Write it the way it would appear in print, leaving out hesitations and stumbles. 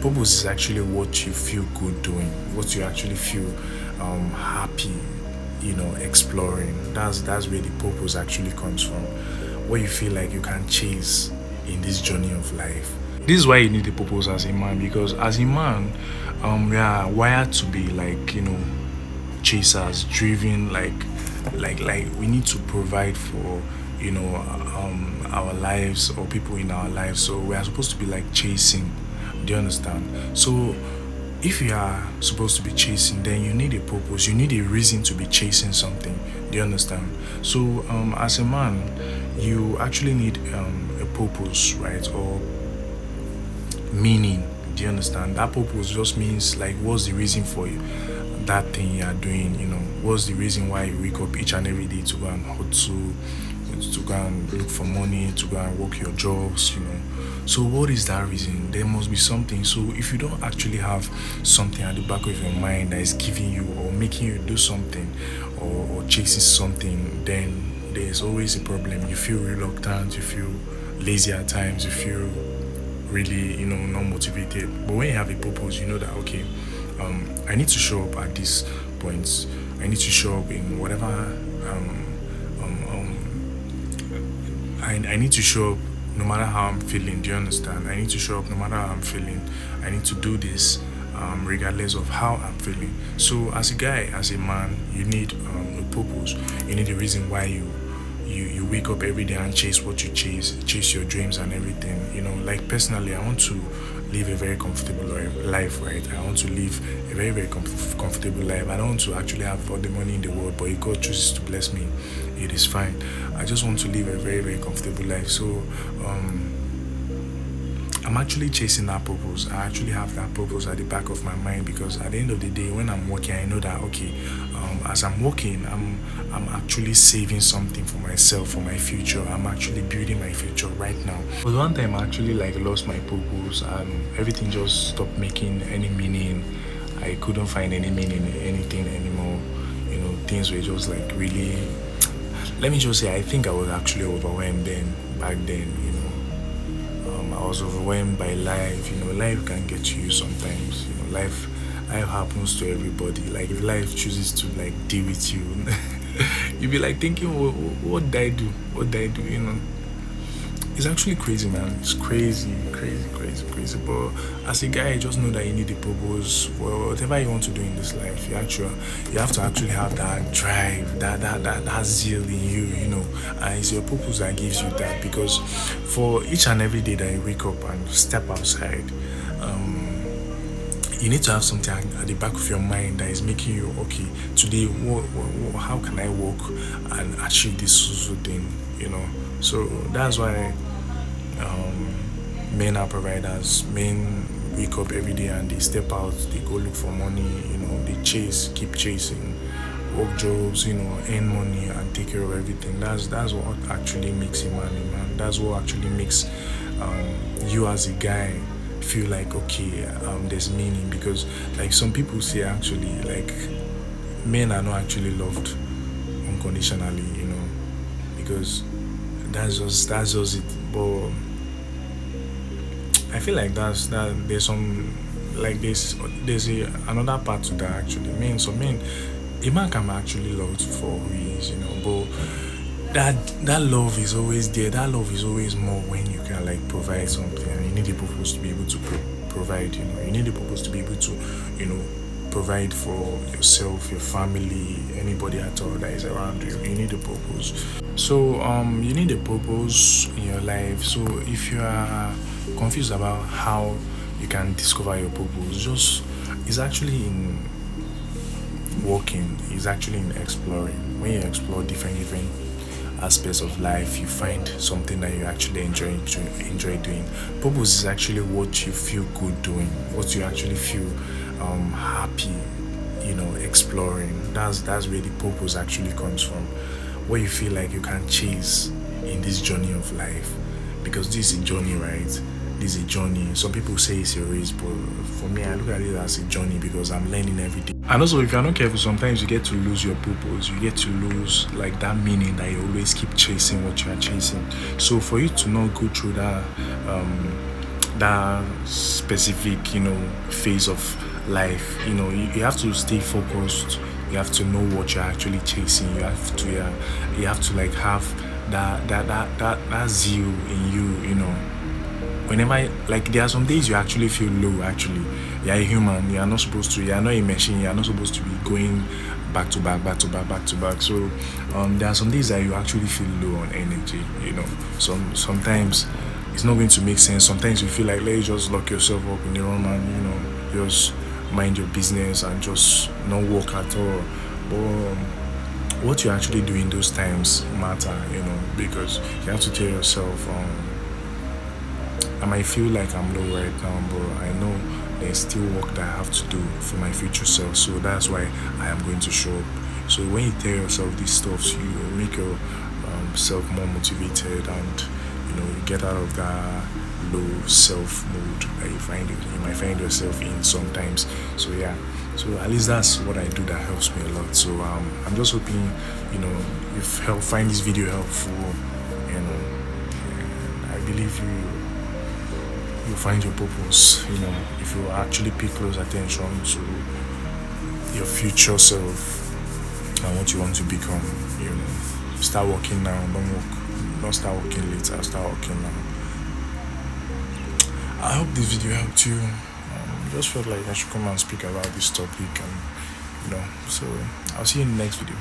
Purpose is actually what you feel good doing, what you actually feel happy, exploring. That's where the purpose actually comes from. What you feel like you can chase in this journey of life. This is why you need a purpose as a man, because as a man, we are wired to be like, chasers, driven, like we need to provide for our lives or people in our lives. So we are supposed to be like chasing. Do you understand? So if you are supposed to be chasing, then you need a purpose. You need a reason to be chasing something. Do you understand? So as a man, you actually need a purpose, right? Or meaning. Do you understand? That purpose just means like what's the reason for you, that thing you are doing, what's the reason why you wake up each and every day to go and hustle, to go and look for money, to go and work your jobs. So what is that reason? There must be something. So if you don't actually have something at the back of your mind that is giving you or making you do something, or chasing something, then there's always a problem. You feel reluctant, you feel lazy at times, you feel really, not motivated. But when you have a purpose, you know that okay, I need to show up at this point. I need to show up in whatever I need to show up no matter how I'm feeling. Do you understand? I need to show up no matter how I'm feeling. I need to do this regardless of how I'm feeling. So as a guy, as a man, you need a purpose. You need a reason why you wake up every day and chase what you chase your dreams and everything. Like personally, I want to live a very comfortable life, right? I want to live a very, very comfortable life. I don't want to actually have all the money in the world, but if God chooses to bless me, it is fine. I just want to live a very, very comfortable life. So I'm actually chasing that purpose. I actually have that purpose at the back of my mind, because at the end of the day, when I'm working, I know that okay, as I'm working, I'm actually saving something for myself, for my future. I'm actually building my future right now. But one time I actually like lost my purpose and everything just stopped making any meaning. I couldn't find any meaning in anything anymore. Things were just like really, let me just say, I think I was actually overwhelmed back then. I was overwhelmed by life. Life can get to you sometimes. Life happens to everybody. Like if life chooses to like deal with you, you'll be like thinking, what did I do? What did I do? It's actually crazy, man. It's crazy. But as a guy, just know that you need a purpose. Well, whatever you want to do in this life, you have to actually have that drive, that zeal in you. And it's your purpose that gives you that. Because for each and every day that you wake up and step outside, you need to have something at the back of your mind that is making you okay. Today, how can I work and achieve this thing? So that's why men are providers. Men wake up every day and they step out, they go look for money, they keep chasing, work jobs, earn money and take care of everything. That's what actually makes a man. That's what actually makes you as a guy feel like okay, there's meaning. Because like some people say actually like men are not actually loved unconditionally, because that's just it. But I feel like there's some like there's another part to that actually. Men, a man can actually love for who he is, but that love is always there. That love is always more when you can like provide something, and you need a purpose to be able to provide. You need a purpose to be able to provide for yourself, your family, anybody at all that is around you. You need a purpose. So you need a purpose in your life. So if you are confused about how you can discover your purpose, it's actually in working. It's actually in exploring. When you explore different aspects of life, you find something that you actually enjoy doing. Purpose is actually what you feel good doing, what you actually feel happy, exploring. That's where the purpose actually comes from. What you feel like you can chase in this journey of life, because this is a journey, right? This is a journey. Some people say it's a race, but for me, I look at it as a journey because I'm learning every day. And also, if you're not careful, sometimes you get to lose your purpose. You get to lose like that meaning that you always keep chasing what you are chasing. So for you to not go through that that specific, phase of life. You have to stay focused. You have to know what you're actually chasing. You have to like have that zeal in you. Whenever, like, there are some days you actually feel low. Actually, you're a human. You're not a machine. You're not supposed to be going back to back, back to back, back to back. So there are some days that you actually feel low on energy. Sometimes it's not going to make sense. Sometimes you feel like, let you just lock yourself up in your room and just mind your business and just not work at all. But what you actually do in those times matter, because you have to tell yourself, I might feel like I'm low right now, but I know there's still work that I have to do for my future self. So that's why I am going to show up. So when you tell yourself these stuffs, you make your self more motivated, and you get out of that low self mood that you might find yourself in sometimes. So yeah. So at least that's what I do that helps me a lot. So I'm just hoping you've find this video helpful. And I believe you find your purpose. If you actually pay close attention to your future self and what you want to become. Start working now. Don't start working later. Start working now. I hope this video helped you. Just felt like I should come and speak about this topic, and so I'll see you in the next video.